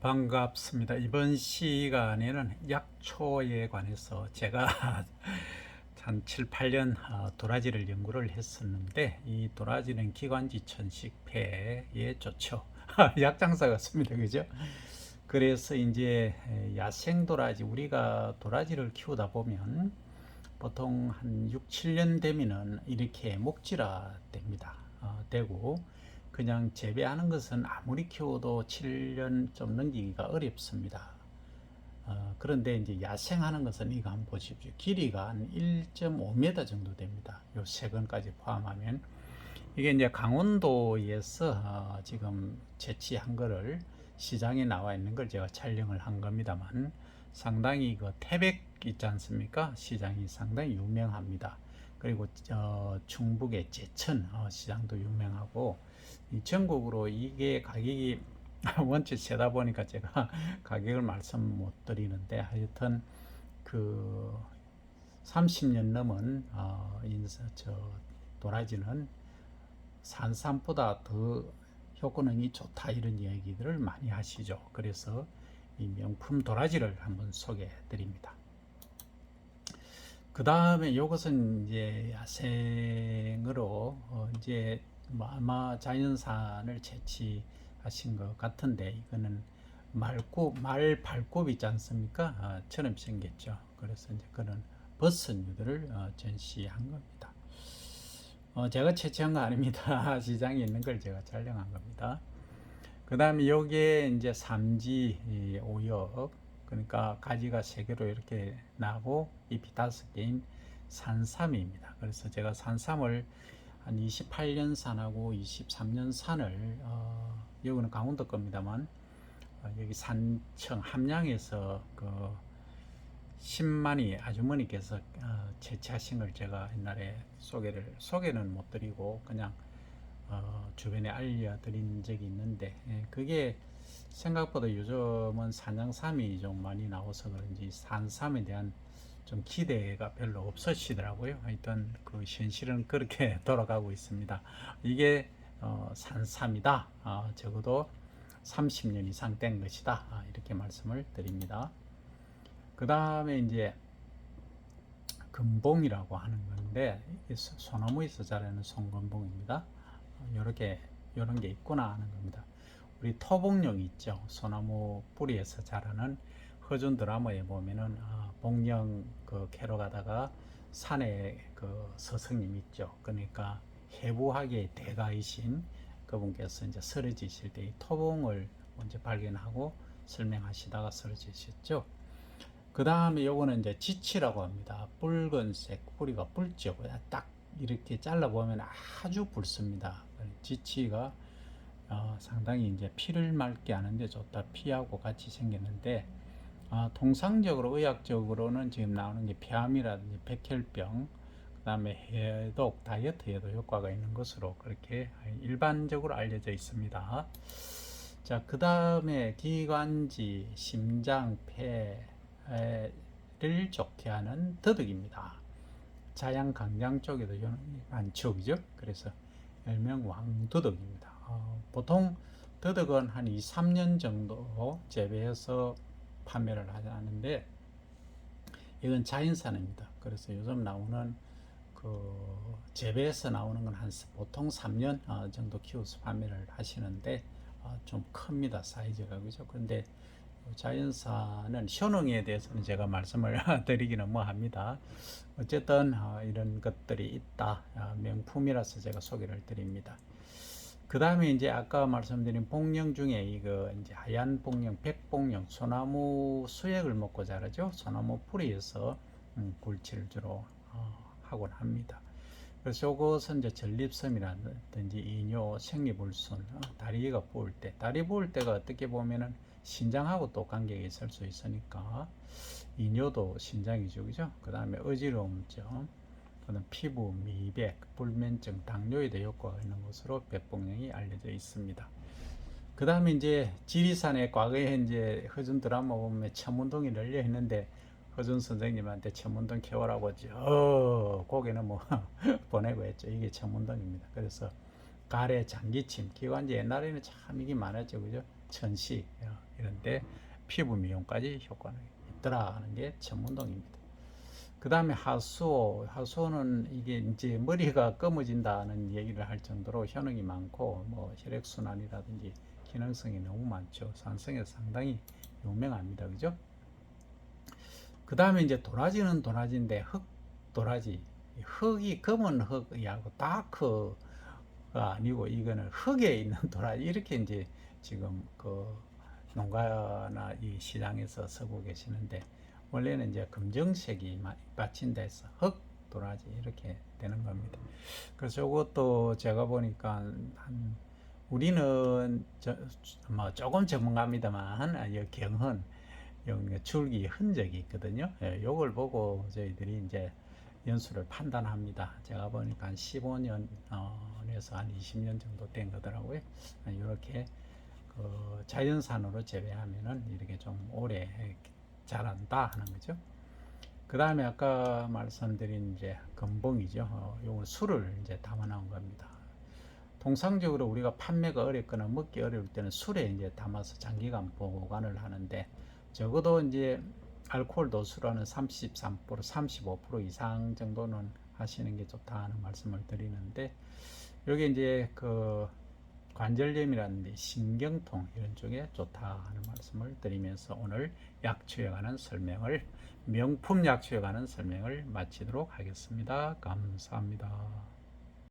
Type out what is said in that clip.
반갑습니다. 이번 시간에는 약초에 관해서 제가 한 7, 8년 도라지를 연구를 했었는데, 이 도라지는 기관지 천식 폐에 좋죠. 약장사 같습니다. 그죠? 그래서 이제 야생 도라지, 우리가 도라지를 키우다 보면 보통 한 6, 7년 되면은 이렇게 목질화 됩니다. 되고 그냥 재배하는 것은 아무리 키워도 7년 좀 넘기기가 어렵습니다. 그런데 이제 야생하는 것은 이거 한번 보십시오. 길이가 한 1.5m 정도 됩니다. 요 세 건까지 포함하면. 이게 이제 강원도에서 지금 채취한 거를 시장에 나와 있는 걸 제가 촬영을 한 겁니다만, 상당히 그 태백 있지 않습니까? 시장이 상당히 유명합니다. 그리고 충북의 제천 시장도 유명하고, 이 전국으로 이게 가격이 원체 세다 보니까 제가 가격을 말씀 못 드리는데, 하여튼 그 30년 넘은 도라지는 산삼보다 더 효능이 좋다, 이런 이야기들을 많이 하시죠. 그래서 이 명품 도라지를 한번 소개해 드립니다. 그 다음에 이것은 이제 야생으로 이제 아마 자연산을 채취하신 것 같은데, 이거는 말 발굽 있지 않습니까? 처럼 생겼죠. 그래서 이제 그런 버섯류들을 전시한 겁니다. 제가 채취한 거 아닙니다. 시장에 있는 걸 제가 촬영한 겁니다. 그 다음에 여기에 이제 삼지 오역, 그러니까 가지가 세 개로 이렇게 나고 잎이 5개인 산삼입니다. 그래서 제가 산삼을 한 28년 산하고 23년 산을 여기는 강원도 겁니다만, 여기 산청 함양에서 그 신만이 아주머니께서 채취하신 걸 제가 옛날에 소개는 못 드리고 그냥 주변에 알려드린 적이 있는데, 그게 생각보다 요즘은 산양삼이 좀 많이 나와서 그런지 산삼에 대한 좀 기대가 별로 없으시더라고요. 하여튼 그 현실은 그렇게 돌아가고 있습니다. 이게 산삼이다. 적어도 30년 이상 된 것이다. 이렇게 말씀을 드립니다. 그 다음에 이제 금봉이라고 하는 건데, 소나무에서 자라는 송금봉입니다. 이런 게 있구나 하는 겁니다. 우리 토봉령 있죠. 소나무 뿌리에서 자라는, 허준 드라마에 보면은 봉령 그 캐러 가다가 산에 그 스승님 있죠. 그러니까 해부학의 대가이신 그분께서 이제 쓰러지실 때 이 토봉을 먼저 발견하고 설명하시다가 쓰러지셨죠. 그 다음에 요거는 이제 지치라고 합니다. 붉은색, 뿌리가 붉죠. 딱 이렇게 잘라보면 아주 붉습니다. 지치가 상당히 이제 피를 맑게 하는데 좋다. 피하고 같이 생겼는데, 통상적으로 의학적으로는 지금 나오는 게 폐암이라든지 백혈병, 그 다음에 해독, 다이어트에도 효과가 있는 것으로 그렇게 일반적으로 알려져 있습니다. 자, 그 다음에 기관지, 심장, 폐를 좋게 하는 더덕입니다. 자양 강장 쪽에도 많죠, 그죠? 그래서 일명 왕더덕입니다. 보통 더덕은 한 2, 3년 정도 재배해서 판매를 하는데, 이건 자연산입니다. 그래서 요즘 나오는 그 재배해서 나오는 건 한 보통 3년 정도 키워서 판매를 하시는데, 좀 큽니다, 사이즈가. 그죠? 근데 자연산은 효능에 대해서는 제가 말씀을 드리기는 뭐합니다. 어쨌든 이런 것들이 있다. 명품이라서 제가 소개를 드립니다. 그 다음에 이제 아까 말씀드린 복령 중에 이거 이제 하얀 복령, 백복령, 소나무 수액을 먹고 자라죠. 소나무 뿌리에서 굴치를 주로 하곤 합니다. 그래서 이것은 이제 전립선이라든지 이뇨, 생리불순, 다리가 부을 때, 다리 부을 때가 어떻게 보면은 신장하고 또 관계가 있을 수 있으니까, 이뇨도 신장이죠, 그죠? 그 다음에 어지러움증, 그다음 피부, 미백, 불면증, 당뇨에도 효과가 있는 것으로 백복령이 알려져 있습니다. 그 다음에 이제 지리산에 과거에 이제 허준 드라마 보면 천문동이 널려 있는데, 허준 선생님한테 천문동 캐오라고 거기는 뭐 보내고 했죠. 이게 천문동입니다. 그래서 가래, 장기침, 기관지, 옛날에는 참 이게 많았죠, 그죠? 천식 이런데 피부 미용까지 효과는 있더라 하는 게 천문동입니다. 그 다음에 하수는 이게 이제 머리가 검어진다는 얘기를 할 정도로 효능이 많고 뭐 혈액순환이라든지 기능성이 너무 많죠. 산성에서 상당히 유명합니다. 그죠? 그 다음에 이제 도라지는 도라지인데 흑도라지, 흑이 검은 흑이하고 다크가 아니고 이거는 흙에 있는 도라지 이렇게 이제 지금 그 농가나 이 시장에서 쓰고 계시는데 원래는 이제 검정색이 받침돼서 흑 도라지 이렇게 되는 겁니다. 그래서 이것도 제가 보니까 우리는 뭐 조금 전문가입니다만 이 경흔 줄기 흔적이 있거든요. 예, 요걸 보고 저희들이 이제 연수를 판단합니다. 제가 보니까 한 15년에서 한 20년 정도 된 거더라고요. 이렇게 그 자연산으로 재배하면은 이렇게 좀 오래 자란다 하는 거죠. 그 다음에 아까 말씀드린 이제 건봉이죠. 요거 술을 이제 담아 나온 겁니다. 통상적으로 우리가 판매가 어렵거나 먹기 어려울 때는 술에 이제 담아서 장기간 보관을 하는데 적어도 이제 알코올 도수라는 33%, 35% 이상 정도는 하시는 게 좋다 하는 말씀을 드리는데 여기 이제 그 관절염이라든지 신경통 이런 쪽에 좋다 하는 말씀을 드리면서 오늘 약초에 관한 설명을 명품 약초에 관한 설명을 마치도록 하겠습니다. 감사합니다.